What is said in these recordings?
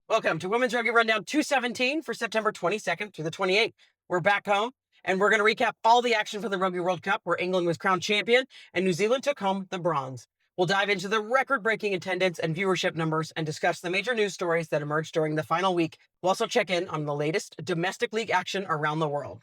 Welcome to Women's Rugby Rundown 217 for September 22nd through the 28th. We're back home, and we're going to recap all the action for the Rugby World Cup, where England was crowned champion and New Zealand took home the bronze. We'll dive into the record-breaking attendance and viewership numbers and discuss the major news stories that emerged during the final week. We'll also check in on the latest domestic league action around the world.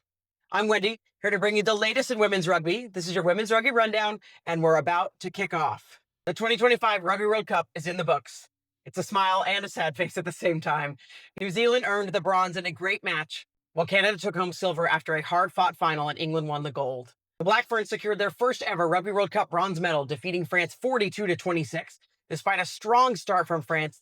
I'm Wendy, here to bring you the latest in women's rugby. This is your Women's Rugby Rundown, and we're about to kick off. The 2025 Rugby World Cup is in the books. It's a smile and a sad face at the same time. New Zealand earned the bronze in a great match, while Canada took home silver after a hard-fought final and England won the gold. The Black Ferns secured their first ever Rugby World Cup bronze medal, defeating France 42-26. Despite a strong start from France,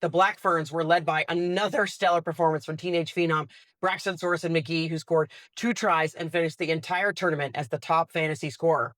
the Black Ferns were led by another stellar performance from teenage phenom Braxton Sorensen-McGee, who scored 2 tries and finished the entire tournament as the top fantasy scorer.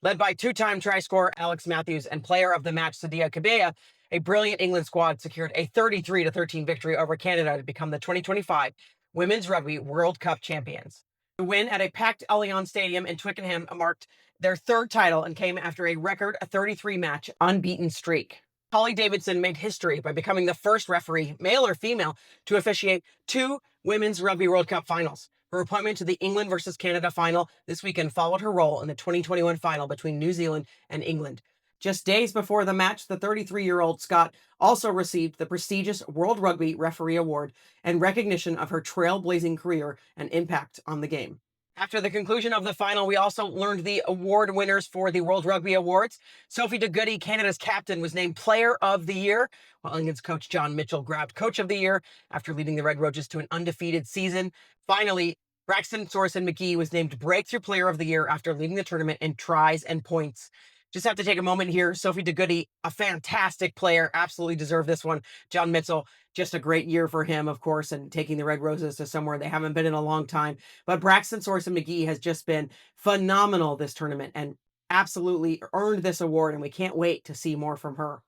Led by 2-time try scorer Alex Matthews and player of the match Sadia Kabea, a brilliant England squad secured a 33-13 victory over Canada to become the 2025 Women's Rugby World Cup champions. The win at a packed Allianz Stadium in Twickenham marked their third title and came after a record 33-match unbeaten streak. Holly Davidson made history by becoming the first referee, male or female, to officiate 2 Women's Rugby World Cup finals. Her appointment to the England versus Canada final this weekend followed her role in the 2021 final between New Zealand and England. Just days before the match, the 33-year-old Scot also received the prestigious World Rugby Referee Award and recognition of her trailblazing career and impact on the game. After the conclusion of the final, we also learned the award winners for the World Rugby Awards. Sophie de Goede, Canada's captain, was named Player of the Year, while England's coach John Mitchell grabbed Coach of the Year after leading the Red Roaches to an undefeated season. Finally, Braxton Sorensen-McGee was named Breakthrough Player of the Year after leading the tournament in tries and points. Just have to take a moment here. Sophie de Goede, a fantastic player, absolutely deserved this one. John Mitchell, just a great year for him, of course, and taking the Red Roses to somewhere they haven't been in a long time. But Braxton Sorensen-McGee has just been phenomenal this tournament and absolutely earned this award, and we can't wait to see more from her.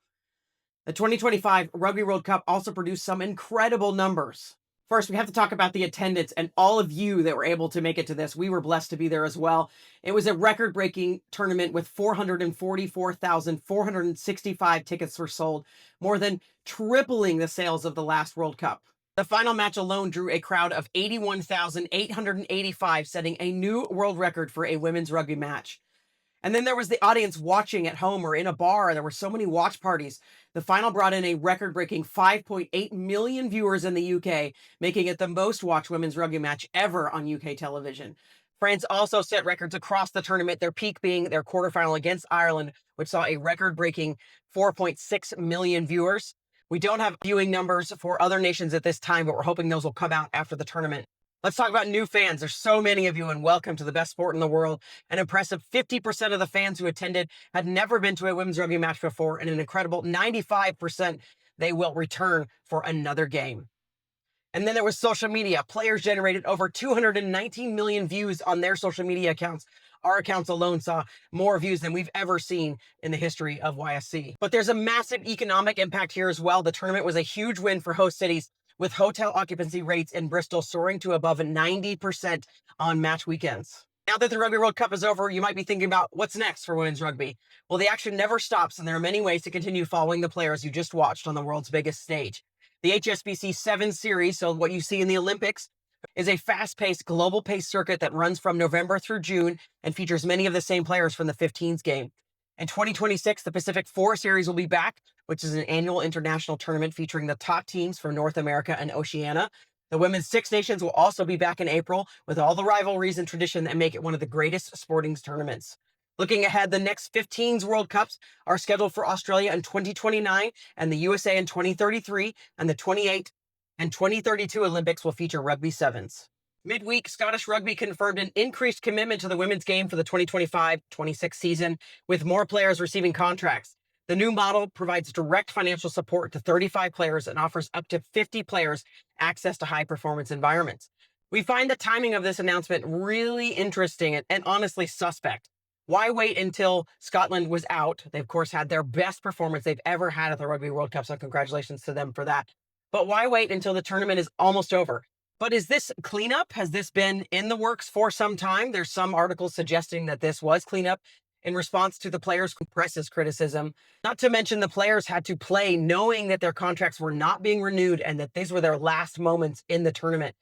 The 2025 Rugby World Cup also produced some incredible numbers. First, we have to talk about the attendance and all of you that were able to make it to this. We were blessed to be there as well. It was a record-breaking tournament with 444,465 tickets were sold, more than tripling the sales of the last World Cup. The final match alone drew a crowd of 81,885, setting a new world record for a women's rugby match. And then there was the audience watching at home or in a bar. There were so many watch parties. The final brought in a record-breaking 5.8 million viewers in the UK, making it the most watched women's rugby match ever on UK television. France also set records across the tournament, their peak being their quarterfinal against Ireland, which saw a record-breaking 4.6 million viewers. We don't have viewing numbers for other nations at this time, but we're hoping those will come out after the tournament. Let's talk about new fans. There's so many of you, and welcome to the best sport in the world. An impressive 50% of the fans who attended had never been to a women's rugby match before, and an incredible 95% they will return for another game. And then there was social media. Players generated over 219 million views on their social media accounts. Our accounts alone saw more views than we've ever seen in the history of YSC. But there's a massive economic impact here as well. The tournament was a huge win for host cities, with hotel occupancy rates in Bristol soaring to above 90% on match weekends. Now that the Rugby World Cup is over, you might be thinking about what's next for women's rugby. Well, the action never stops, and there are many ways to continue following the players you just watched on the world's biggest stage. The HSBC 7 Series, so what you see in the Olympics, is a fast-paced global pace circuit that runs from November through June and features many of the same players from the 15s game. In 2026, the Pacific 4 Series will be back, which is an annual international tournament featuring the top teams from North America and Oceania. The Women's Six Nations will also be back in April, with all the rivalries and tradition that make it one of the greatest sporting tournaments. Looking ahead, the next 15's World Cups are scheduled for Australia in 2029 and the USA in 2033, and the 28 and 2032 Olympics will feature rugby sevens. Midweek, Scottish Rugby confirmed an increased commitment to the women's game for the 2025-26 season, with more players receiving contracts. The new model provides direct financial support to 35 players and offers up to 50 players access to high-performance environments. We find the timing of this announcement really interesting and honestly suspect. Why wait until Scotland was out? They, of course, had their best performance they've ever had at the Rugby World Cup, so congratulations to them for that. But why wait until the tournament is almost over? But is this cleanup? Has this been in the works for some time? There's some articles suggesting that this was cleanup. in response to the players' press's criticism. Not to mention the players had to play knowing that their contracts were not being renewed and that these were their last moments in the tournament.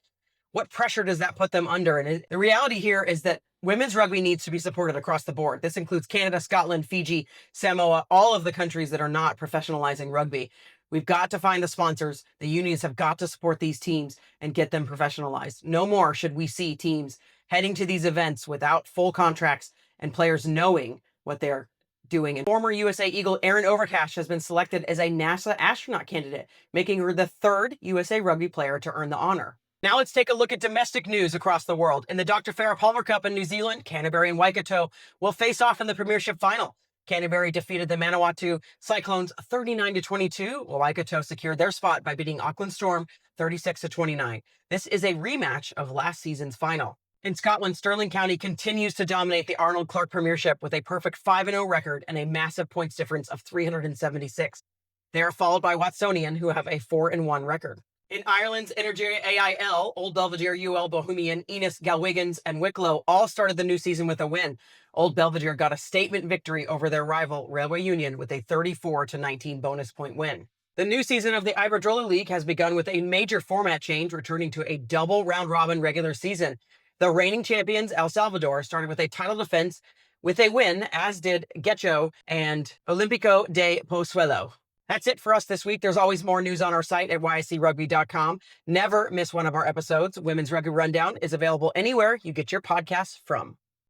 What pressure does that put them under? And the reality here is that women's rugby needs to be supported across the board. This includes Canada, Scotland, Fiji, Samoa, all of the countries that are not professionalizing rugby. We've got to find the sponsors. The unions have got to support these teams and get them professionalized. No more should we see teams heading to these events without full contracts and players knowing what they're doing. And former USA Eagle Erin Overcash has been selected as a NASA astronaut candidate, making her the third USA Rugby player to earn the honor. Now let's take a look at domestic news across the world. In the Dr. Farah Palmer Cup in New Zealand, Canterbury and Waikato will face off in the Premiership final. Canterbury defeated the Manawatu Cyclones 39-22, while Waikato secured their spot by beating Auckland Storm 36-29. This is a rematch of last season's final. In Scotland, Stirling County continues to dominate the Arnold Clark Premiership with a perfect 5-0 record and a massive points difference of 376. They are followed by Watsonian, who have a 4-1 record. In Ireland's Energy AIL, Old Belvedere, UL Bohemian, Enos, Galwiggins, and Wicklow all started the new season with a win. Old Belvedere got a statement victory over their rival, Railway Union, with a 34-19 bonus point win. The new season of the Iberdrola League has begun with a major format change, returning to a double round-robin regular season. The reigning champions, El Salvador, started with a title defense with a win, as did Getxo and Olímpico de Pozuelo. That's it for us this week. There's always more news on our site at yscrugby.com. Never miss one of our episodes. Women's Rugby Rundown is available anywhere you get your podcasts from.